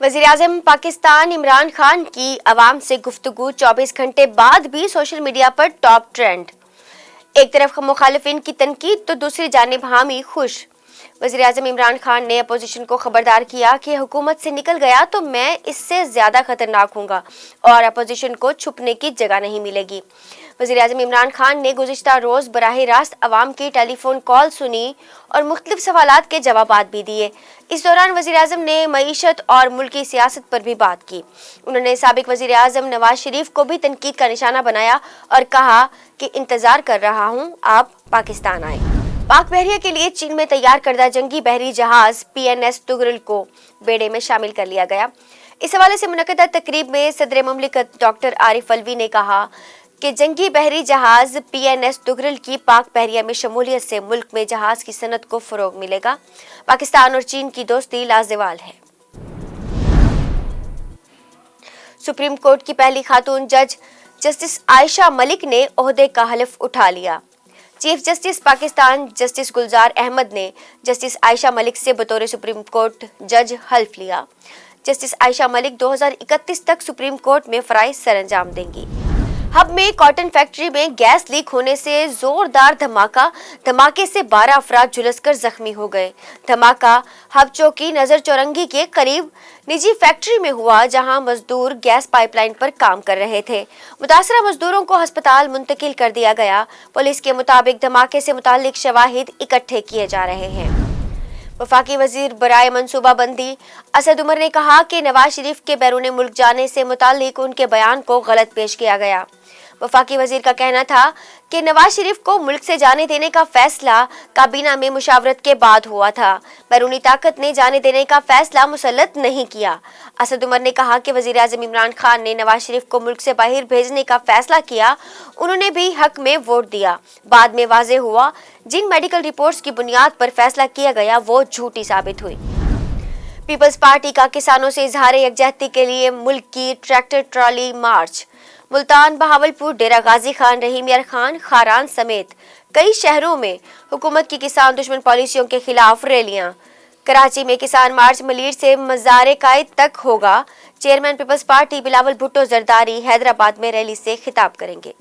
वज़ीर-ए-आज़म पाकिस्तान इमरान खान की अवाम से गुफ्तगू 24 घंटे बाद भी सोशल मीडिया पर टॉप ट्रेंड। एक तरफ मुखालिफिन की तनकीद तो दूसरी जानिब हामी खुश। वज़ीर-ए-आज़म इमरान खान ने अपोजिशन को खबरदार किया कि हुकूमत से निकल गया तो मैं इससे ज़्यादा खतरनाक हूँगा और अपोजिशन को छुपने की जगह नहीं मिलेगी। वज़ीर-ए-आज़म इमरान खान ने गुज़िश्ता रोज़ बराह रास्त अवाम की टेलीफोन कॉल सुनी और मुख्तलिफ सवालात के जवाबात भी दिए। इस दौरान वज़ीर-ए-आज़म ने मईशत और मुल्की सियासत पर भी बात की। उन्होंने साबिक वज़ीर-ए-आज़म नवाज शरीफ को भी तनकीद का निशाना बनाया और कहा कि इंतजार कर रहा हूँ, आप पाकिस्तान आए। पाक बहरिया के लिए चीन में तैयार करदा जंगी बहरी जहाज PNS तुगरुल को बेड़े में शामिल कर लिया गया। इस हवाले से मुनक़दा तकरीब में सदर मुमलिकत डॉक्टर आरिफ अलवी ने कहा कि जंगी बहरी जहाज PNS तुगरुल की पाक बहरिया में शमूलियत से मुल्क में जहाज की सनत को फरोग मिलेगा। पाकिस्तान और चीन की दोस्ती लाज़ेवाल है। सुप्रीम कोर्ट की पहली खातून जज जस्टिस आयशा मलिक ने ओहदे का हल्फ उठा लिया। चीफ जस्टिस पाकिस्तान जस्टिस गुलजार अहमद ने जस्टिस आयशा मलिक से बतौर सुप्रीम कोर्ट जज हल्फ लिया। जस्टिस आयशा मलिक 2031 तक सुप्रीम कोर्ट में फराइज सरअंजाम देंगी। हब में कॉटन फैक्ट्री में गैस लीक होने से जोरदार धमाके से 12 अफराद झुलसकर जख्मी हो गए। धमाका हब चौकी नजर चौरंगी के करीब निजी फैक्ट्री में हुआ, जहां मजदूर गैस पाइपलाइन पर काम कर रहे थे। मुतासरा मजदूरों को अस्पताल मुंतकिल कर दिया गया। पुलिस के मुताबिक धमाके से मुतालिक शवाहिद इकट्ठे किए जा रहे हैं। वफाकी वजीर बराए मनसूबाबंदी असद उमर ने कहा कि नवाज शरीफ के बैरून मुल्क जाने से मुतालिक उनके बयान को गलत पेश किया गया। वफाकी वजीर का कहना था कि नवाज शरीफ को मुल्क से जाने देने का फैसला काबीना में मुशावरत के बाद हुआ था। बैरूनी ताकत ने जाने देने का फैसला मुसल्लत नहीं किया। असद उमर ने कहा कि वज़ीर-ए-आज़म इमरान खान ने नवाज शरीफ को मुल्क से बाहर भेजने का फैसला किया, उन्होंने भी हक में वोट दिया। बाद में वाज़े हुआ जिन मेडिकल रिपोर्ट्स की बुनियाद पर फैसला किया गया वो झूठी साबित हुई। पीपल्स पार्टी का किसानों से इजहार यकजहती के लिए मुल्क की ट्रैक्टर ट्रॉली मार्च। मुल्तान, बहावलपुर, डेरा गाजी खान, रहीम यार खान, खारान समेत कई शहरों में हुकूमत की किसान दुश्मन पॉलिसियों के खिलाफ रैलियां। कराची में किसान मार्च मलीर से मज़ार कायद तक होगा। चेयरमैन पीपल्स पार्टी बिलावल भुट्टो जरदारी हैदराबाद में रैली से खिताब करेंगे।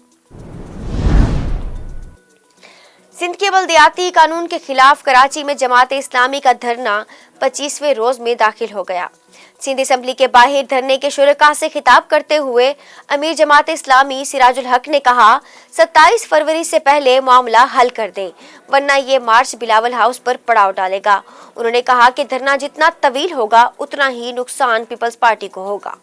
सिंध के बल्दियाती कानून के खिलाफ कराची में जमात इस्लामी का धरना 25वें रोज में दाखिल हो गया। सिंध असेंबली के बाहर धरने के शुरका से खिताब करते हुए अमीर जमात इस्लामी सिराजुल हक ने कहा 27 फरवरी से पहले मामला हल कर दे, वरना ये मार्च बिलावल हाउस पर पड़ाव डालेगा। उन्होंने कहा कि धरना जितना तवील होगा उतना ही नुकसान पीपल्स पार्टी को होगा।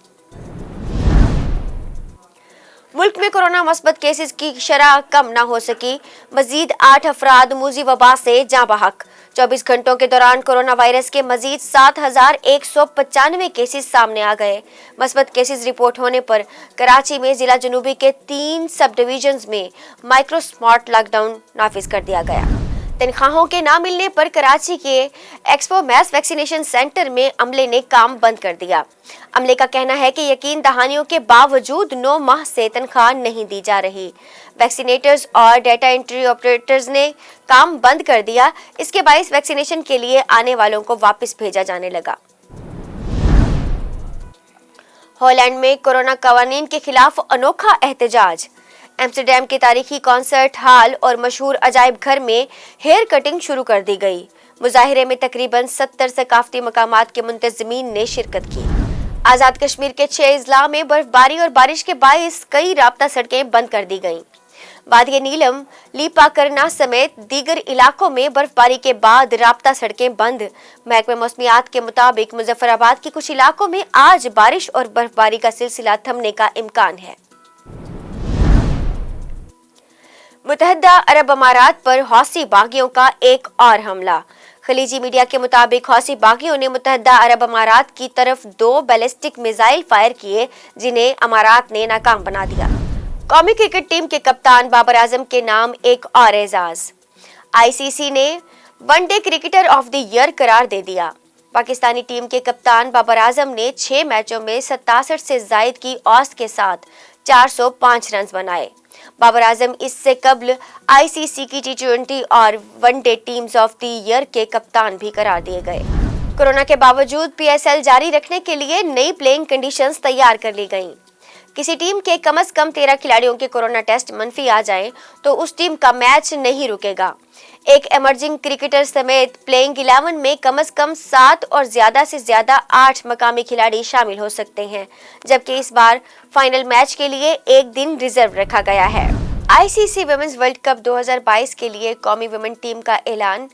मुल्क में कोरोना मस्बत केसेस की शरह कम न हो सकी। मजीद 8 अफराद मूजी वबा से जाँ बहक। 24 घंटों के दौरान कोरोना वायरस के मजीद 7,195 केसेस सामने आ गए। मस्बत केसेस रिपोर्ट होने पर कराची में जिला जनूबी के 3 सब डिवीजन्स में माइक्रो स्मार्ट लॉकडाउन नाफिज कर दिया गया। तनख्वाहों के ना मिलने पर कराची के एक्सपो मैस वैक्सीनेशन सेंटर में अमले ने काम बंद कर दिया। अमले का कहना है कि यकीन दहानियों के बावजूद 9 माह से तनख्वाह नहीं दी जा रही। वैक्सीनेटर्स और डेटा एंट्री ऑपरेटर्स ने काम बंद कर दिया। इसके बायस वैक्सीनेशन के लिए आने वालों को वापस भेजा जाने लगा। हॉलैंड में कोरोना कवानीन के खिलाफ अनोखा एहतजाज। एम्स्टरडैम के तारीखी कॉन्सर्ट हॉल और मशहूर अजायब घर में हेयर कटिंग शुरू कर दी गई। मुजाहिरे में तकरीबन 70 सकाफती मकामात के मुंतज़मीन ने शिरकत की। आज़ाद कश्मीर के 6 अजला में बर्फबारी और बारिश के बायस कई राब्ता सड़कें बंद कर दी गईं। वादी नीलम, लीपा करना समेत दीगर इलाकों में बर्फबारी के बाद राब्ता सड़कें बंद। महकमे मौसमियात के मुताबिक मुजफ्फराबाद के कुछ इलाकों में आज बारिश और बर्फबारी का सिलसिला थमने का इम्कान है। मुत्तहदा अरब अमारात पर हौसी बागियों का एक और हमला। खलीजी मीडिया के मुताबिक हौसी बागियों ने मुत्तहदा अरब अमारात की तरफ 2 बैलिस्टिक मिसाइल फायर किए, जिन्हें अमारात ने नाकाम बना दिया। कौमी क्रिकेट टीम के कप्तान बाबर आजम के नाम एक और एजाज। ICC ने one day cricketer of the year करार दे दिया। पाकिस्तानी टीम के कप्तान बाबर आजम ने 6 मैचों में 67 से जायद की औसत के साथ 405 रन बनाए। बाबर आजम इससे कबल ICC की T20 और one day teams of the year के कप्तान भी करार दिए गए। कोरोना के बावजूद पीएसएल जारी रखने के लिए नई प्लेइंग कंडीशंस तैयार कर ली गईं। किसी टीम के कम से कम 13 खिलाड़ियों के कोरोना टेस्ट मंफी आ जाएं तो उस टीम का मैच नहीं रुकेगा। एक इमर्जिंग क्रिकेटर समेत प्लेइंग 11 में कम से कम 7 और ज्यादा से ज्यादा 8 मकामी खिलाड़ी शामिल हो सकते हैं, जबकि इस बार फाइनल मैच के लिए एक दिन रिजर्व रखा गया है। आईसीसी वुमेन्स वर्ल्ड कप 2022 के लिए कौमी वुमेन टीम का ऐलान।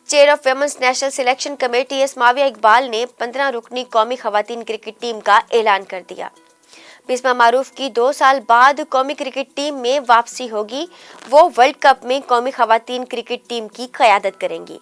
Chair of women's national selection committee इस्माविया इकबाल ने 15 रुकनी कौमी खवातीन क्रिकेट टीम का ऐलान कर दिया। बिस्मा मारूफ की 2 साल बाद कौमी क्रिकेट टीम में वापसी होगी। वो वर्ल्ड कप में कौमी खवातीन क्रिकेट टीम की क़यादत करेंगी।